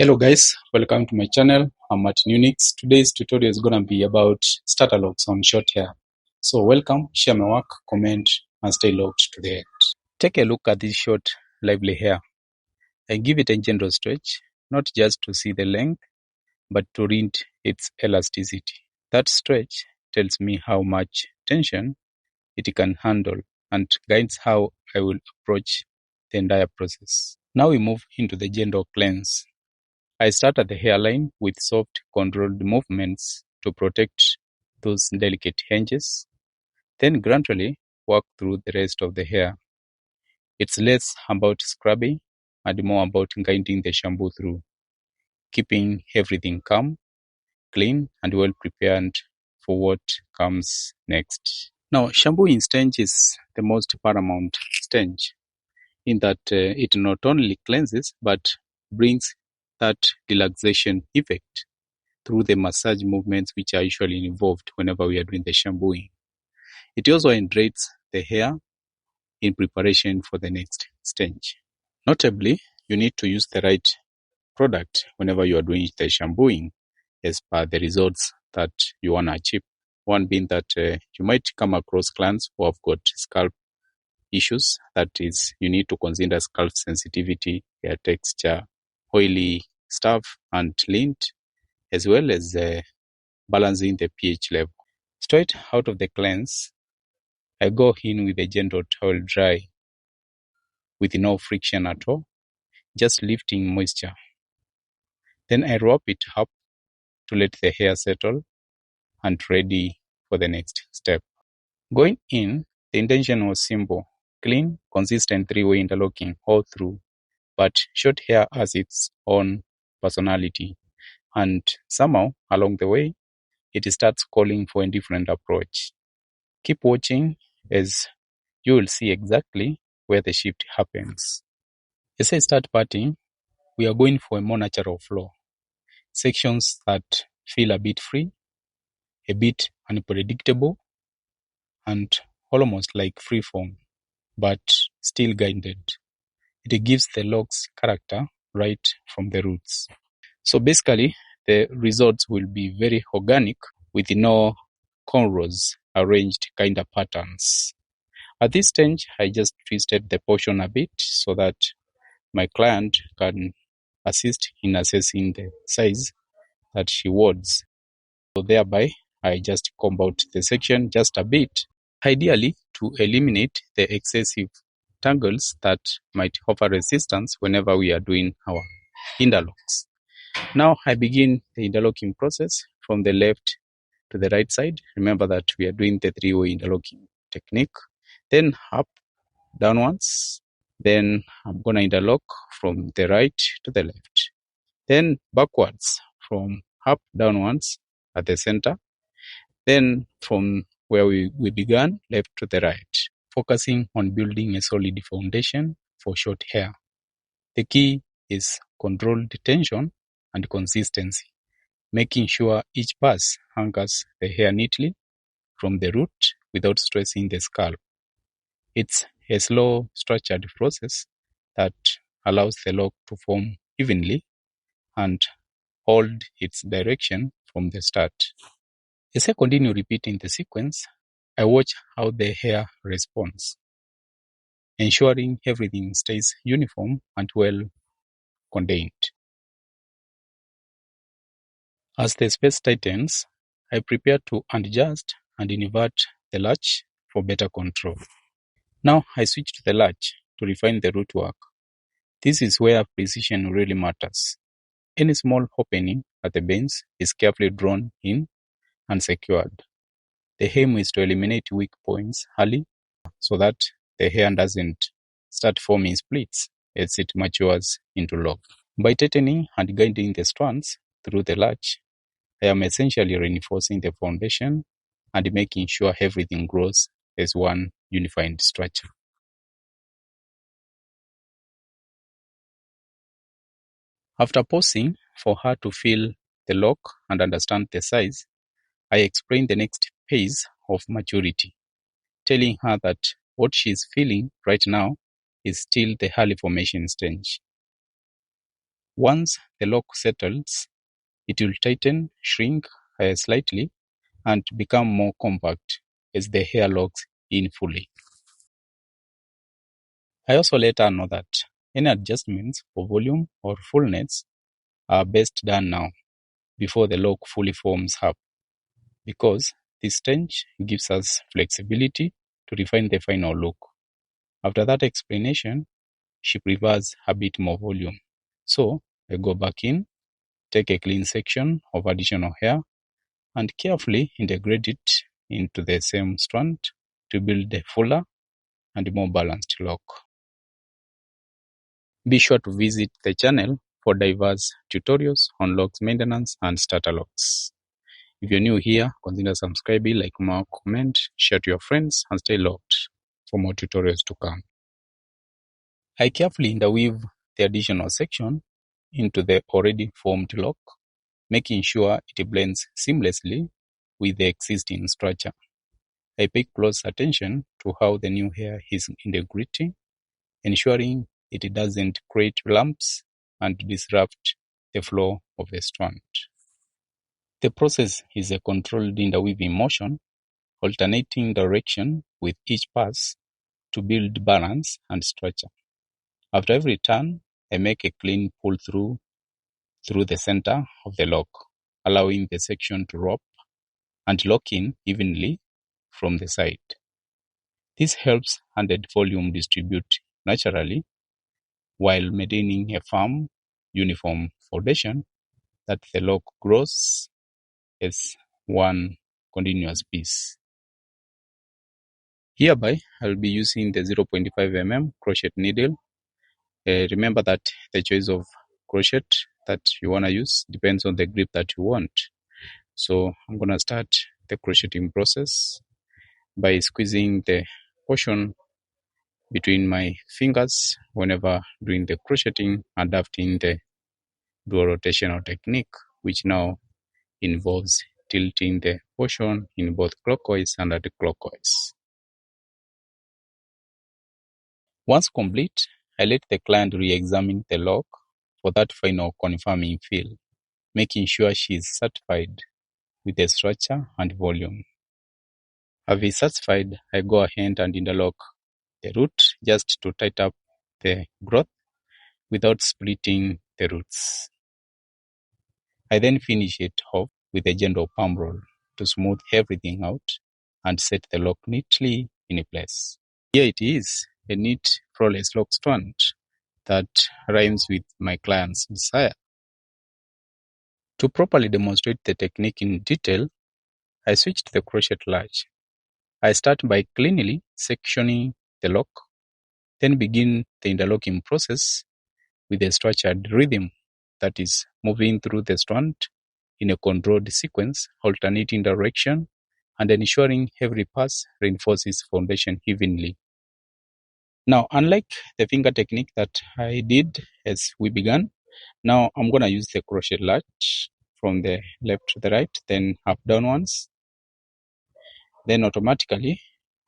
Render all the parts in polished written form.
Hello guys, welcome to my channel. I'm at Unix. Today's tutorial is gonna be about Starterlocks on short hair. So welcome, share my work, comment, and stay locked to the end. Take a look at this short, lively hair. I give it a gentle stretch, not just to see the length, but to read its elasticity. That stretch tells me how much tension it can handle and guides how I will approach the entire process. Now we move into the gentle cleanse. I start at the hairline with soft, controlled movements to protect those delicate hinges, then gradually work through the rest of the hair. It's less about scrubbing and more about guiding the shampoo through, keeping everything calm, clean, and well prepared for what comes next. Now, shampooing stage is the most paramount stage in that it not only cleanses but brings that relaxation effect through the massage movements which are usually involved whenever we are doing the shampooing. It also hydrates the hair in preparation for the next stage. Notably, you need to use the right product whenever you are doing the shampooing as per the results that you want to achieve. One being that you might come across clients who have got scalp issues, that is, you need to consider scalp sensitivity, hair texture, oily stuff, and lint, as well as balancing the pH level. Straight out of the cleanse, I go in with a gentle towel dry with no friction at all, just lifting moisture. Then I wrap it up to let the hair settle and ready for the next step. Going in, the intention was simple: clean, consistent three-way interlocking all through, but short hair has its own personality, and somehow along the way, it starts calling for a different approach. Keep watching as you will see exactly where the shift happens. As I start parting, we are going for a more natural flow. Sections that feel a bit free, a bit unpredictable, and almost like freeform, but still guided. It gives the locks character right from the roots. So basically, the results will be very organic with no cornrows arranged kind of patterns. At this stage, I just twisted the portion a bit so that my client can assist in assessing the size that she wants. So thereby, I just comb out the section just a bit, ideally to eliminate the excessive tangles that might offer resistance whenever we are doing our interlocks. Now I begin the interlocking process from the left to the right side. Remember that we are doing the three-way interlocking technique. Then up, downwards. Then I'm going to interlock from the right to the left. Then backwards from up, downwards at the center. Then from where we began, left to the right, focusing on building a solid foundation for short hair. The key is controlled tension and consistency, making sure each pass anchors the hair neatly from the root without stressing the scalp. It's a slow, structured process that allows the lock to form evenly and hold its direction from the start. As I continue repeating the sequence, I watch how the hair responds, ensuring everything stays uniform and well contained. As the space tightens, I prepare to adjust and invert the latch for better control. Now I switch to the latch to refine the root work. This is where precision really matters. Any small opening at the bends is carefully drawn in and secured. The aim is to eliminate weak points early so that the hair doesn't start forming splits as it matures into lock. By tightening and guiding the strands through the latch, I am essentially reinforcing the foundation and making sure everything grows as one unified structure. After pausing for her to feel the lock and understand the size, I explain the next phase of maturity, telling her that what she is feeling right now is still the early formation stage. Once the lock settles, it will tighten, shrink slightly, and become more compact as the hair locks in fully. I also let her know that any adjustments for volume or fullness are best done now, before the lock fully forms up, because this stage gives us flexibility to refine the final look. After that explanation, she prefers a bit more volume. So I go back in, take a clean section of additional hair, and carefully integrate it into the same strand to build a fuller and more balanced lock. Be sure to visit the channel for diverse tutorials on locks maintenance and starter locks. If you're new here, consider subscribing, like more, comment, share to your friends, and stay locked for more tutorials to come. I carefully interweave the additional section into the already formed lock, making sure it blends seamlessly with the existing structure. I pay close attention to how the new hair is integrating, ensuring it doesn't create lumps and disrupt the flow of the strand. The process is a controlled interweaving motion, alternating direction with each pass to build balance and structure. After every turn, I make a clean pull through the center of the lock, allowing the section to wrap and lock in evenly from the side. This helps added volume distribute naturally while maintaining a firm, uniform foundation that the lock grows as one continuous piece. Hereby, I'll be using the 0.5 mm crochet needle. Remember that the choice of crochet that you want to use depends on the grip that you want. So I'm going to start the crocheting process by squeezing the portion between my fingers whenever doing the crocheting, adapting the dual rotational technique, which now involves tilting the portion in both clockwise and anti-clockwise. Once complete, I let the client re-examine the lock for that final confirming feel, making sure she is satisfied with the structure and volume. Having satisfied, I go ahead and interlock the root just to tighten up the growth without splitting the roots. I then finish it off with a gentle palm roll to smooth everything out and set the lock neatly in place. Here it is, a neat flawless lock strand that rhymes with my client's desire. To properly demonstrate the technique in detail, I switch to the crochet latch. I start by cleanly sectioning the lock, then begin the interlocking process with a structured rhythm that is moving through the strand in a controlled sequence, alternating direction, and ensuring every pass reinforces foundation evenly. Now, unlike the finger technique that I did as we began, now I'm going to use the crochet latch from the left to the right, then up down once, then automatically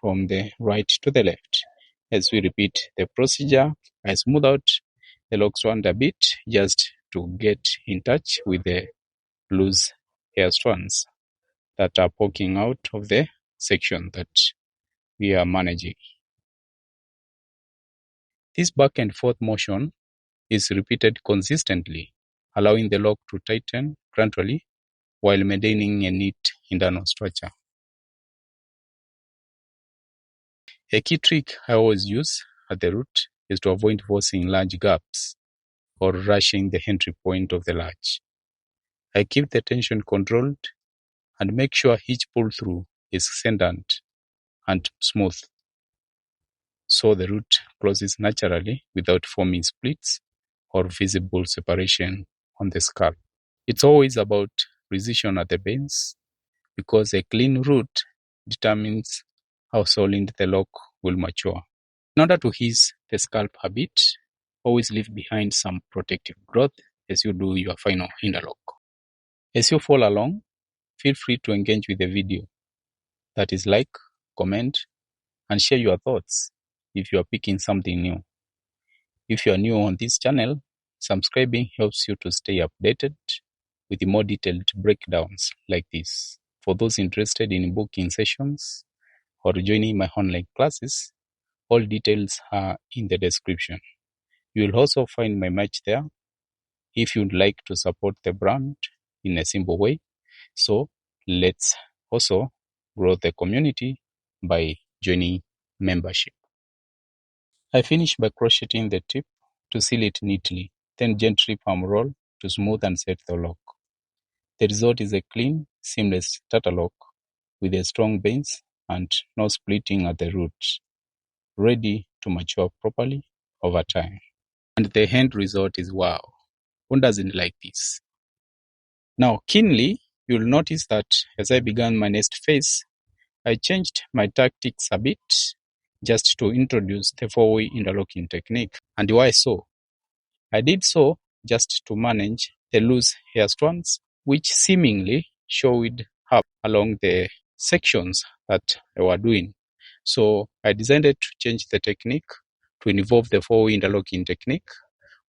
from the right to the left. As we repeat the procedure, I smooth out the lock strand a bit just to get in touch with the loose hair strands that are poking out of the section that we are managing. This back and forth motion is repeated consistently, allowing the lock to tighten gradually while maintaining a neat internal structure. A key trick I always use at the root is to avoid forcing large gaps or rushing the entry point of the latch. I keep the tension controlled and make sure each pull through is centered and smooth, so the root closes naturally without forming splits or visible separation on the scalp. It's always about precision at the base, because a clean root determines how solid the lock will mature. In order to ease the scalp a bit, always leave behind some protective growth as you do your final interlock. As you follow along, feel free to engage with the video. That is, like, comment, and share your thoughts if you are picking something new. If you are new on this channel, Subscribing helps you to stay updated with more detailed breakdowns like this. For those interested in booking sessions or joining my online classes, all details are in the description. You will also find my merch there if you'd like to support the brand in a simple way. So let's also grow the community by joining membership. I finish by crocheting the tip to seal it neatly, then gently palm roll to smooth and set the lock. The result is a clean, seamless Starterlock with a strong base and no splitting at the root, ready to mature properly over time. And the end result is wow. Who doesn't like this? Now, keenly, you'll notice that as I began my next phase, I changed my tactics a bit just to introduce the four-way interlocking technique. And why so? I did so just to manage the loose hair strands, which seemingly showed up along the sections that I was doing. So I decided to change the technique to involve the four-way interlocking technique,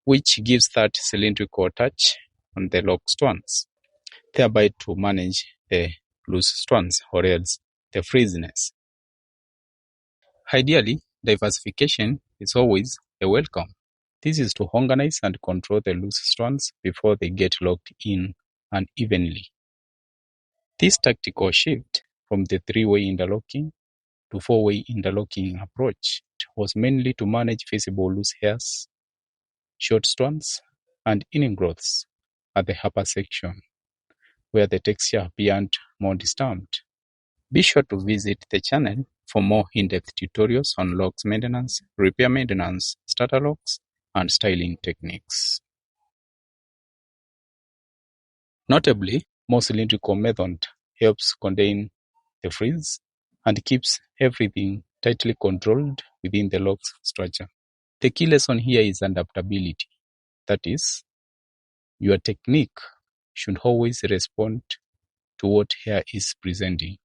which gives that cylindrical touch on the lock strands, thereby to manage the loose strands or else the frizziness. Ideally, diversification is always a welcome. This is to organize and control the loose strands before they get locked in unevenly. This tactical shift from the three-way interlocking to four-way interlocking approach was mainly to manage visible loose hairs, short strands, and ingrowths at the upper section, where the texture appeared more disturbed. Be sure to visit the channel for more in-depth tutorials on locks maintenance, repair maintenance, starter locks, and styling techniques. Notably, more cylindrical method helps contain the frizz and keeps everything tightly controlled within the lock's structure. The key lesson here is adaptability. That is, your technique should always respond to what hair is presenting.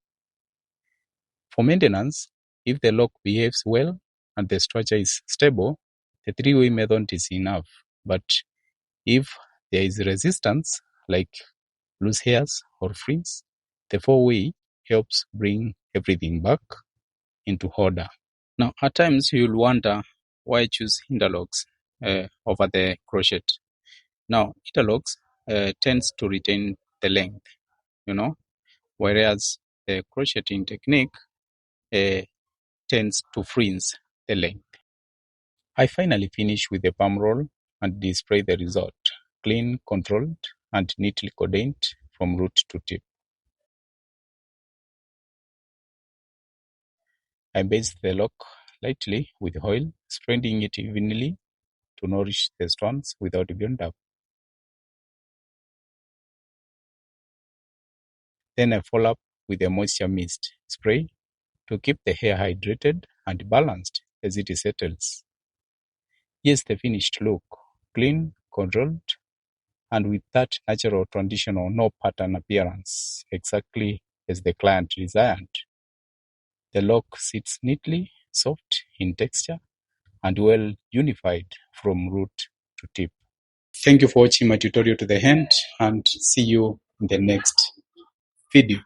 For maintenance, if the lock behaves well and the structure is stable, the three-way method is enough. But if there is resistance, like loose hairs or frizz, the four-way helps bring everything back into order. Now, at times you'll wonder why I choose interlocks over the crochet. Now, interlocks tends to retain the length, whereas the crocheting technique tends to frizz the length. I finally finish with a palm roll and display the result, clean, controlled, and neatly coordinated from root to tip. I baste the lock lightly with oil, spreading it evenly to nourish the strands without build-up. Then I follow up with a moisture mist spray to keep the hair hydrated and balanced as it settles. Here's the finished look, clean, controlled, and with that natural traditional no pattern appearance, exactly as the client desired. The lock sits neatly, soft in texture, and well unified from root to tip. Thank you for watching my tutorial to the end, and see you in the next video.